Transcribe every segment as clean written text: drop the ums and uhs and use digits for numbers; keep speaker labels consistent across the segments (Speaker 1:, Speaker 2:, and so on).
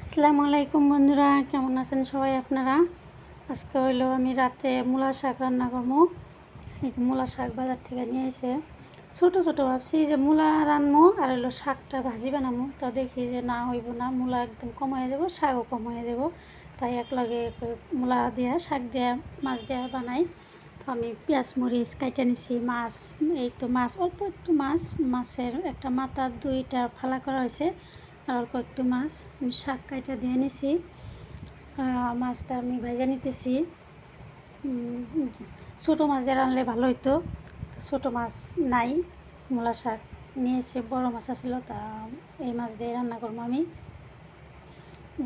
Speaker 1: আসসালামু আলাইকুম বন্ধুরা, কেমন আছেন সবাই আপনারা? আজকে হইলো আমি রাতে মূলা শাক রান্না করবো। এই যে মূলা শাক বাজার থেকে নিয়ে এসে ছোটো ছোটো ভাবছি যে মূলা রানবো আর হইলো শাকটা ভাজি বানাবো। তো দেখি যে না হইব না, মূলা একদম কম হয়ে যাব, শাকও কম হয়ে যাব। তাই একলগে মূলা দেওয়া শাক দেওয়া মাছ দেওয়া বানাই। তো আমি পেঁয়াজ মরিচ কাইটা নিছি, মাছ এই তো মাছ অল্প একটু মাছের একটা মাথা দুইটা ফালা করা হয়েছে আর অল্প একটু মাছ আমি শাক কাইটা দিয়ে নিছি। মাছটা আমি ভেজে নিতেছি। ছোটো মাছ দিয়ে রানলে ভালো হইতো, ছোটো মাছ নাই, মূলা শাক নিয়েছি, বড় মাছ আছিল, তা এই মাছ দিয়ে রান্না করবো আমি।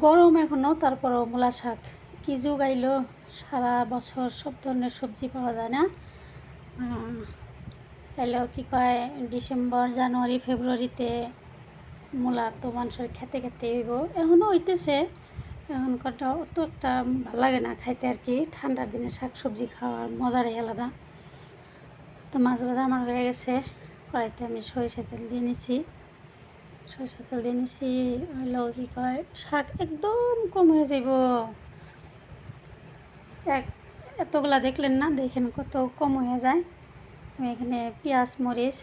Speaker 1: গরম এখনও, তারপরও মূলা শাক কী যুগ আইলো, সারা বছর সব ধরনের সবজি পাওয়া যায় না। এলো কী কয় ডিসেম্বর জানুয়ারি ফেব্রুয়ারিতে মূলা তো মানুষের খেতে খেতে হইব, এখনও হইতেছে। এখনকারটা অত একটা ভালো লাগে না খাইতে আর কি, ঠান্ডার দিনে শাক সবজি খাওয়ার মজাটাই আলাদা। তো মাছ ভাজা আমার হয়ে গেছে, কড়াইতে আমি সরিষা তেল দিয়ে নিচ্ছি। হলো কী কয় শাক একদম কম হয়ে যাব, এতগুলা দেখলেন না, দেখেন কত কম হয়ে যায়। আমি এখানে পেঁয়াজ মরিচ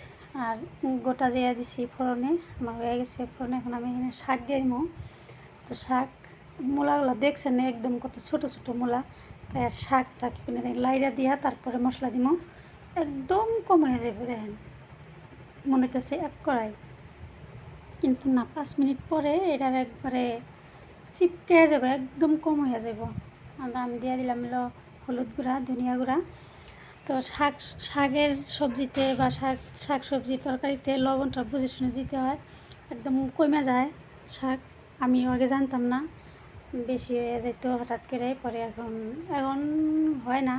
Speaker 1: আর গোটা জিরা দিছি ফোড়নে, আমার হয়ে গেছে ফোড়নে। এখন আমি এখানে শাক দিয়ে দিব। তো শাক মূলাগুলো দেখছেন একদম কত ছোটো ছোটো মূলা, তাই আর শাকটা কি করে লাইরা দিয়া তারপরে মশলা দিব, একদম কম হয়ে যাবে। দেখেন মনে হইতেছে এক কড়াই, কিন্তু না, 5 মিনিট পরে এটার একবারে চিপকে যাবে, একদম কম হয়ে যাব। আর আমি দিয়ে দিলাম হলো হলুদ গুঁড়া, ধনিয়া গুঁড়া। তো শাকের সবজিতে বা শাক সবজির তরকারিতে লবণটা বুঝে শুনে দিতে হয়, একদম কমে যায় শাক। আমিও আগে জানতাম না, বেশি হয়ে যেত হঠাৎ করে, পরে এখন হয় না।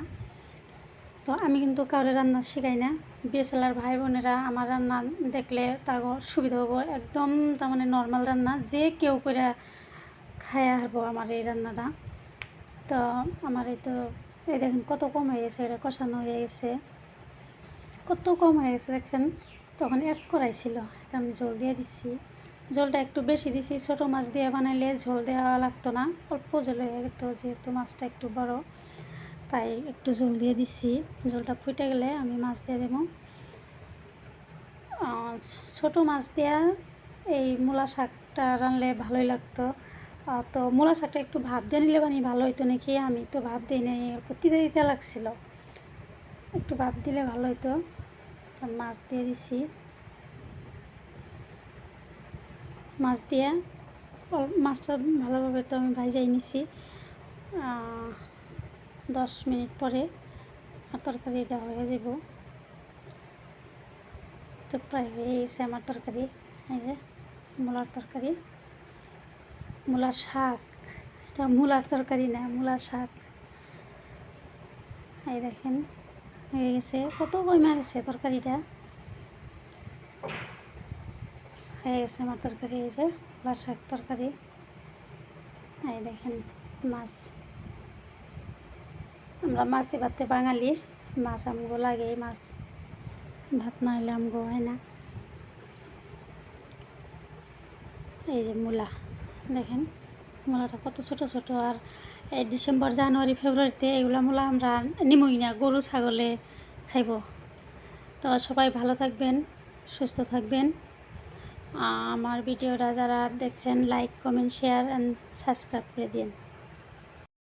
Speaker 1: তো আমি কিন্তু কাউরে রান্না শেখাই না, বিএসএলআর ভাই বোনেরা আমার রান্না দেখলে তার সুবিধা হবো, একদম তার মানে নর্মাল রান্না, যে কেউ করে খাইয়া হারবো আমার এই রান্নাটা। তো আমার এই তো এই দেখেন কত কম হয়ে গেছে, এটা কষানো হয়ে গেছে, কত কম হয়ে গেছে দেখছেন। তখন এক কড়াই ছিল, এটা আমি ঝোল দিয়ে দিচ্ছি, ঝোলটা একটু বেশি দিছি, ছোটো মাছ দিয়ে বানাইলে ঝোল দেওয়া লাগতো না, অল্প ঝোল হয়ে যেত, যেহেতু মাছটা একটু বড়, তাই একটু ঝোল দিয়ে দিচ্ছি। ঝোলটা ফুটে গেলে আমি মাছ দিয়ে দেবো। ছোটো মাছ দেওয়া এই মূলা শাকটা রানলে ভালোই লাগতো। তো মূলা শাকটা একটু ভাপ দিয়ে নিলে মানে ভালো হইতো নাকি, আমি তো ভাপ দিই নাই, তিতে তিতে লাগছিলো, একটু ভাপ দিলে ভালো হইতো। মাছ দিয়ে দিছি, মাছ দিয়ে মাছটা ভালোভাবে তো আমি ভাজাই নিছি। 10 মিনিট পরে আর তরকারিটা হয়ে যাব। তো প্রায় হয়ে গেছে আমার তরকারি। এই যে মূলার তরকারি, মূলার শাক, এটা মূলার তরকারি না, মূলার শাক। এই দেখেন হয়ে গেছে, কত কমে গেছে তরকারিটা, হয়ে গেছে আমার তরকারি। এই যে মূলার শাক তরকারি। এই দেখেন মাছ, আমরা মাছে ভাতে বাঙালি, মাছ আমগো লাগে, মাছ ভাত না হলে আমগো হয় না। এই যে মূলা দেখেন, মূলাটা কত ছোট ছোট, আর এই ডিসেম্বর জানুয়ারি ফেব্রুয়ারিতে এগুলো মূলা আমরা নিমই না, গরু ছাগলে খাইব। তো সবাই ভালো থাকবেন, সুস্থ থাকবেন। আমার ভিডিওটা যারা দেখছেন like comment share and subscribe করে দিন।